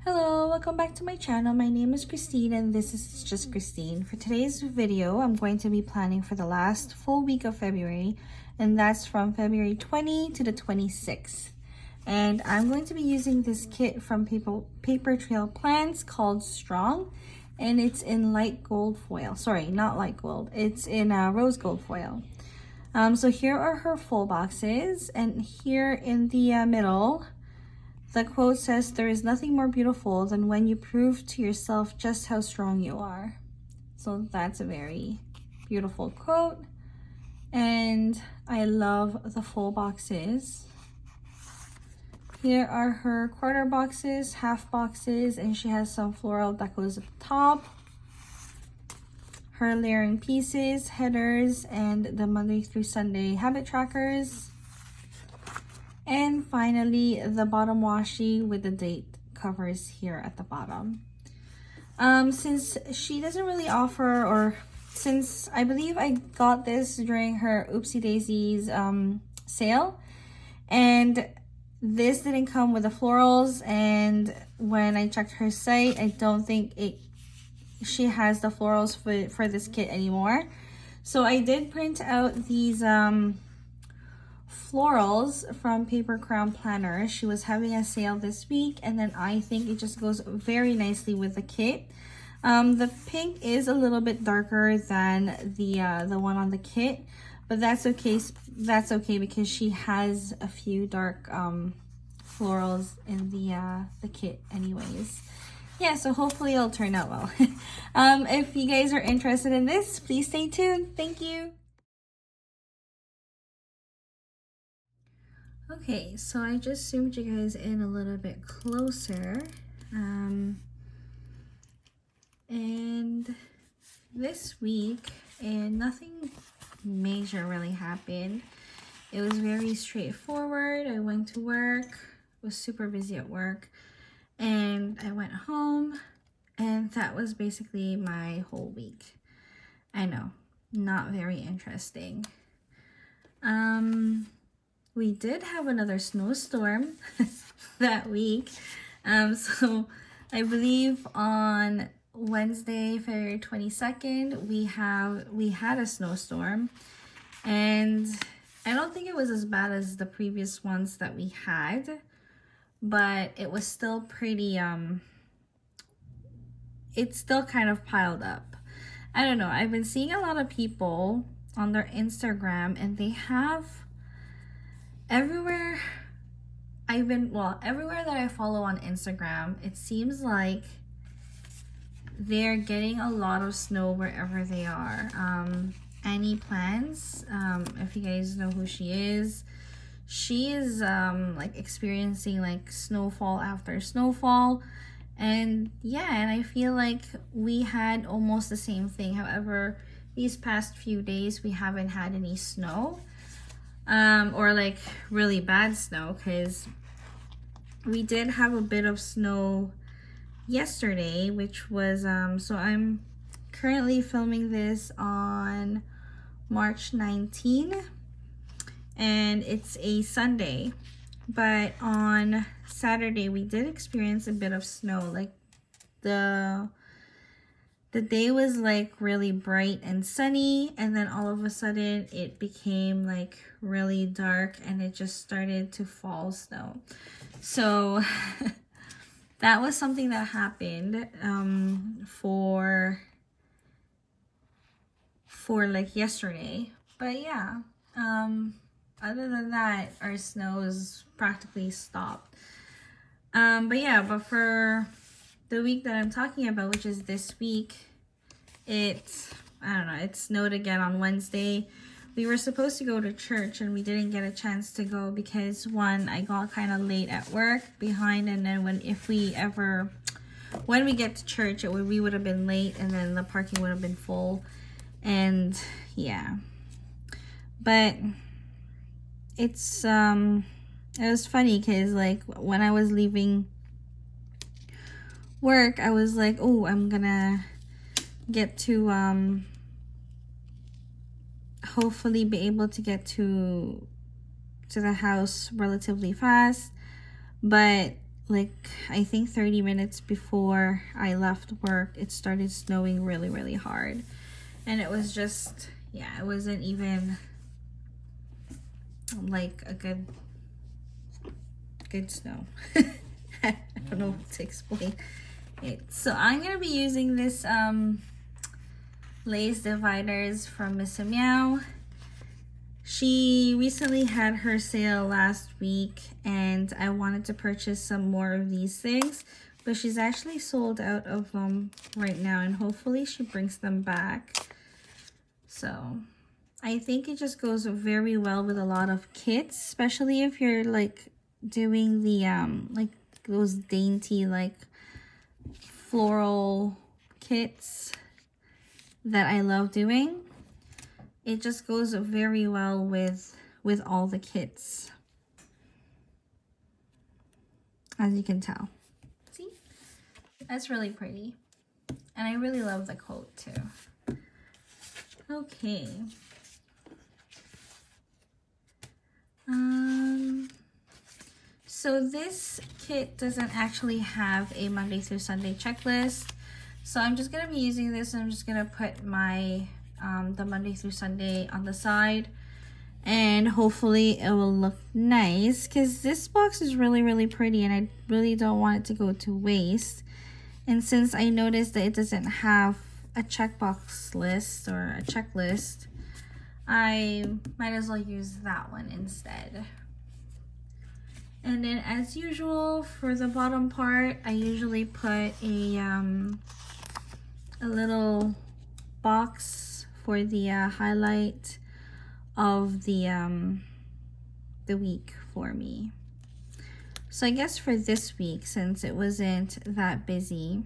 Hello, welcome back to my channel. My name is Christine and this is just Christine. For today's video, I'm going to be planning for the last full week of February, and that's from February 20 to the 26th. And I'm going to be using this kit from Paper Trail Plants called Strong, and it's in light gold foil. Sorry, not light gold. It's in rose gold foil. So here are her full boxes, and here in the middle, the quote says, "There is nothing more beautiful than when you prove to yourself just how strong you are." So that's a very beautiful quote. And I love the full boxes. Here are her quarter boxes, half boxes, and she has some floral decos at the top. Her layering pieces, headers, and the Monday through Sunday habit trackers. And finally, the bottom washi with the date covers here at the bottom. Since she doesn't really offer, or since I believe I got this during her Oopsie Daisies sale, and this didn't come with the florals, and when I checked her site, I don't think she has the florals for this kit anymore. So I did print out these florals from Paper Crown Planner. She was having a sale this week, and then I think it just goes very nicely with the kit. The pink is a little bit darker than the one on the kit, but that's okay. That's okay because she has a few dark florals in the kit anyways. Yeah, so hopefully it'll turn out well. If you guys are interested in this, please stay tuned. Thank you. Okay, so I just zoomed you guys in a little bit closer. And this week, and nothing major really happened. It was very straightforward. I went to work, was super busy at work, and I went home, and that was basically my whole week. I know, not very interesting. We did have another snowstorm that week. So I believe on Wednesday, February 22nd, we had a snowstorm, and I don't think it was as bad as the previous ones that we had, but it was still pretty, it's still kind of piled up. I don't know, I've been seeing a lot of people on their Instagram, and they have everywhere that I follow on Instagram, it seems like they're getting a lot of snow wherever they are. Annie Plans, if you guys know who she is like experiencing like snowfall after snowfall, and yeah, and I feel like we had almost the same thing. However, these past few days we haven't had any snow, or like really bad snow, because we did have a bit of snow yesterday, which was so I'm currently filming this on March 19, and it's a Sunday, but on Saturday we did experience a bit of snow. Like the day was like really bright and sunny, and then all of a sudden it became like really dark and it just started to fall snow. So that was something that happened for like yesterday. But yeah, other than that, our snow is practically stopped. But for the week that I'm talking about, which is this week, it snowed again on Wednesday. We were supposed to go to church and we didn't get a chance to go because, one, I got kind of late at work behind, and then when we get to church, we would have been late, and then the parking would have been full, and yeah. But it's it was funny because like when I was leaving work, I was like, oh, I'm gonna get to hopefully be able to get to the house relatively fast. But like I think 30 minutes before I left work, it started snowing really, really hard. And it was just, yeah, it wasn't even like a good snow. I don't know what to explain it. So I'm gonna be using this lace dividers from Miss Meow. She recently had her sale last week and I wanted to purchase some more of these things, but she's actually sold out of them right now, and hopefully she brings them back. So I think it just goes very well with a lot of kits, especially if you're like doing the like those dainty like floral kits that I love doing. It just goes very well with all the kits, as you can tell. See, that's really pretty, and I really love the coat too. Okay. So this kit doesn't actually have a Monday through Sunday checklist, so I'm just gonna be using this, and I'm just gonna put my the Monday through Sunday on the side, and hopefully it will look nice, because this box is really, really pretty and I really don't want it to go to waste. And since I noticed that it doesn't have a checkbox list or a checklist, I might as well use that one instead. And then as usual, for the bottom part, I usually put a little box for the highlight of the week for me. So I guess for this week, since it wasn't that busy,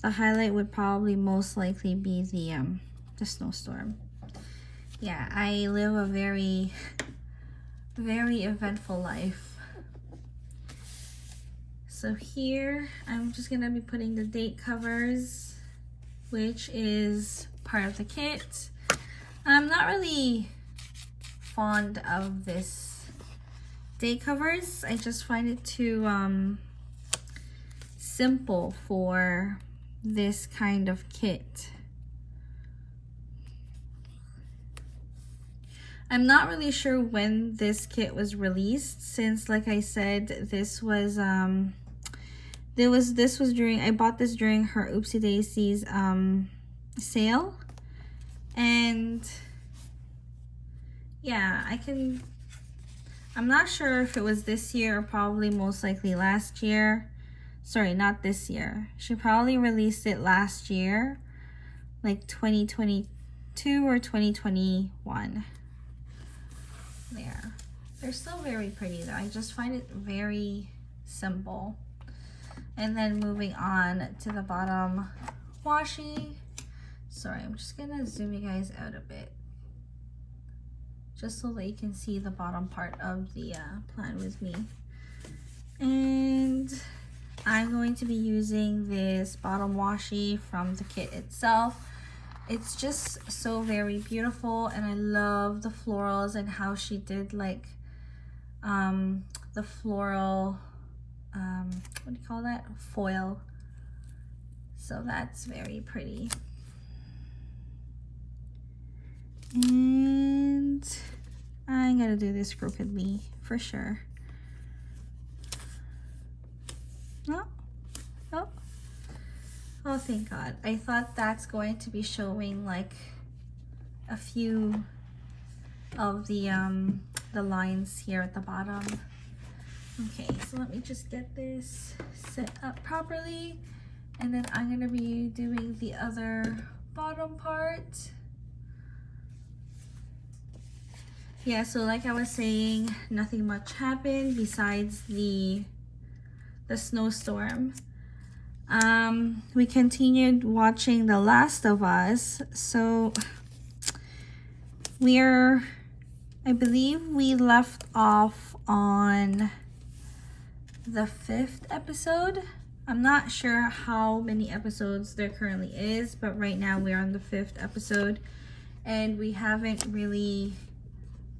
the highlight would probably most likely be the snowstorm. Yeah, I live a very, very eventful life. So here, I'm just gonna be putting the date covers, which is part of the kit. I'm not really fond of this date covers. I just find it too simple for this kind of kit. I'm not really sure when this kit was released, since like I said, this was during, I bought this during her Oopsie Daisies sale. And yeah, I'm not sure if it was this year or probably most likely last year. Sorry, not this year. She probably released it last year, like 2022 or 2021. There. They're still very pretty though. I just find it very simple. And then moving on to the bottom washi. Sorry, I'm just gonna zoom you guys out a bit, just so that you can see the bottom part of the plan with me. And I'm going to be using this bottom washi from the kit itself. It's just so very beautiful, and I love the florals and how she did like the floral what do you call that, foil. So that's very pretty. And I'm gonna do this crookedly for sure. Oh, thank God. I thought that's going to be showing like a few of the lines here at the bottom. Okay, so let me just get this set up properly, and then I'm gonna be doing the other bottom part. Yeah, so like I was saying, nothing much happened besides the snowstorm. We continued watching The Last of Us, so I believe we left off on the 5th episode. I'm not sure how many episodes there currently is, but right now we're on the 5th episode, and we haven't really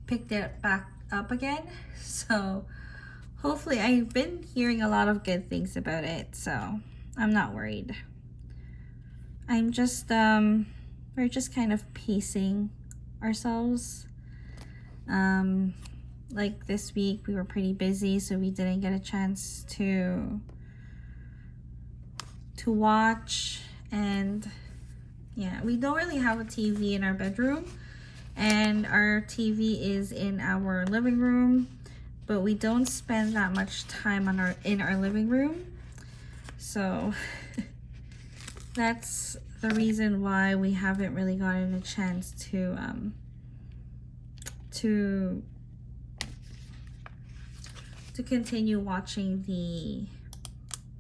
picked it back up again. So hopefully, I've been hearing a lot of good things about it, so I'm not worried. I'm just, we're just kind of pacing ourselves. Like this week we were pretty busy, so we didn't get a chance to watch. And yeah, we don't really have a TV in our bedroom, and our TV is in our living room, but we don't spend that much time in our living room, so that's the reason why we haven't really gotten a chance to continue watching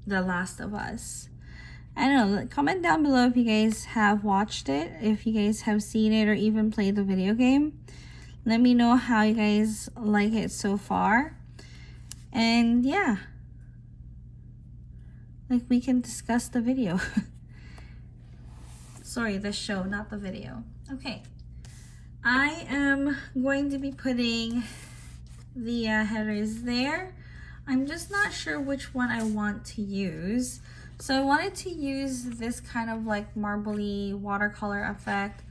the Last of Us. I don't know, comment down below if you guys have watched it, if you guys have seen it or even played the video game. Let me know how you guys like it so far. And yeah, like we can discuss the video. Sorry, the show, not the video. Okay, I am going to be putting the headers there. I'm just not sure which one I want to use. So I wanted to use this kind of like marbly watercolor effect,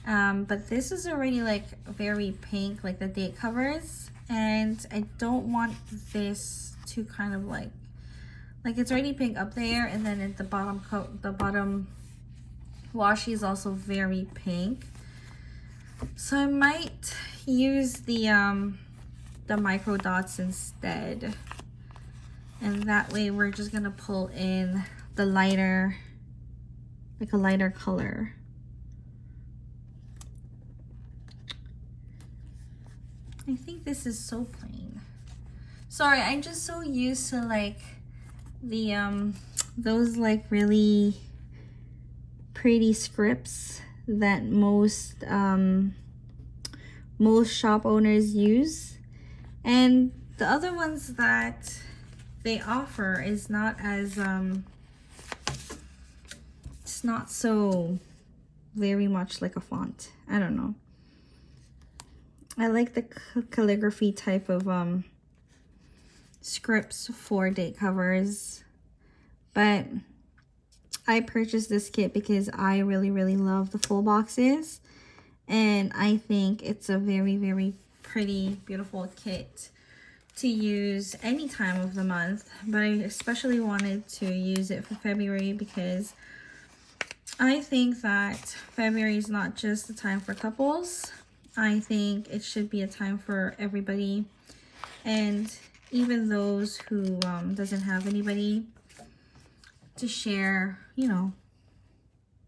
but this is already like very pink, like the date covers, and I don't want this to kind of like it's already pink up there, and then at the bottom the bottom washi is also very pink. So I might use the micro dots instead. And that way we're just gonna pull in the lighter, like a lighter color. I think this is so plain. Sorry, I'm just so used to like the those like really pretty scripts that most shop owners use, and the other ones that they offer is not as it's not so very much like a font. I don't know, I like the calligraphy type of scripts for date covers, but I purchased this kit because I really love the full boxes, and I think it's a very pretty, beautiful kit to use any time of the month. But I especially wanted to use it for February because I think that February is not just a time for couples. I think it should be a time for everybody, and even those who doesn't have anybody to share, you know,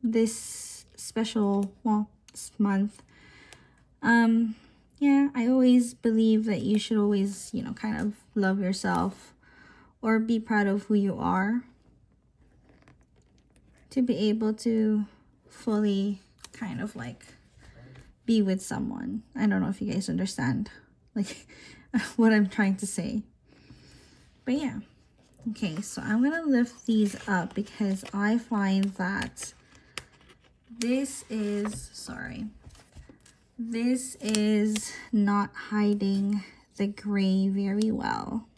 this special, well, this month. Yeah, I always believe that you should always, you know, kind of love yourself or be proud of who you are to be able to fully kind of like be with someone. I don't know if you guys understand like what I'm trying to say, but yeah. Okay, so I'm gonna lift these up because I find that this is not hiding the gray very well.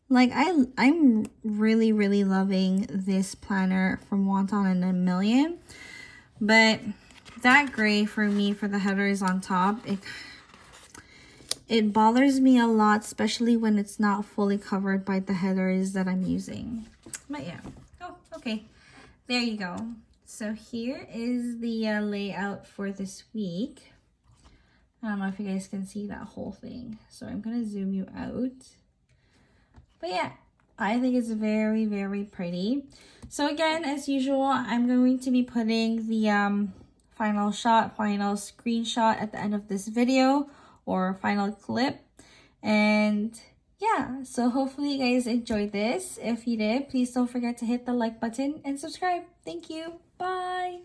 Like I'm really loving this planner from Wonton and a Million, but that gray for me, for the headers on top, it bothers me a lot, especially when it's not fully covered by the headers that I'm using. But yeah, oh, okay, there you go. So here is the layout for this week. I don't know if you guys can see that whole thing, so I'm gonna zoom you out. But yeah, I think it's very pretty. So again, as usual, I'm going to be putting the final screenshot at the end of this video, or final clip. And yeah, so hopefully you guys enjoyed this. If you did, please don't forget to hit the like button and subscribe. Thank you. Bye.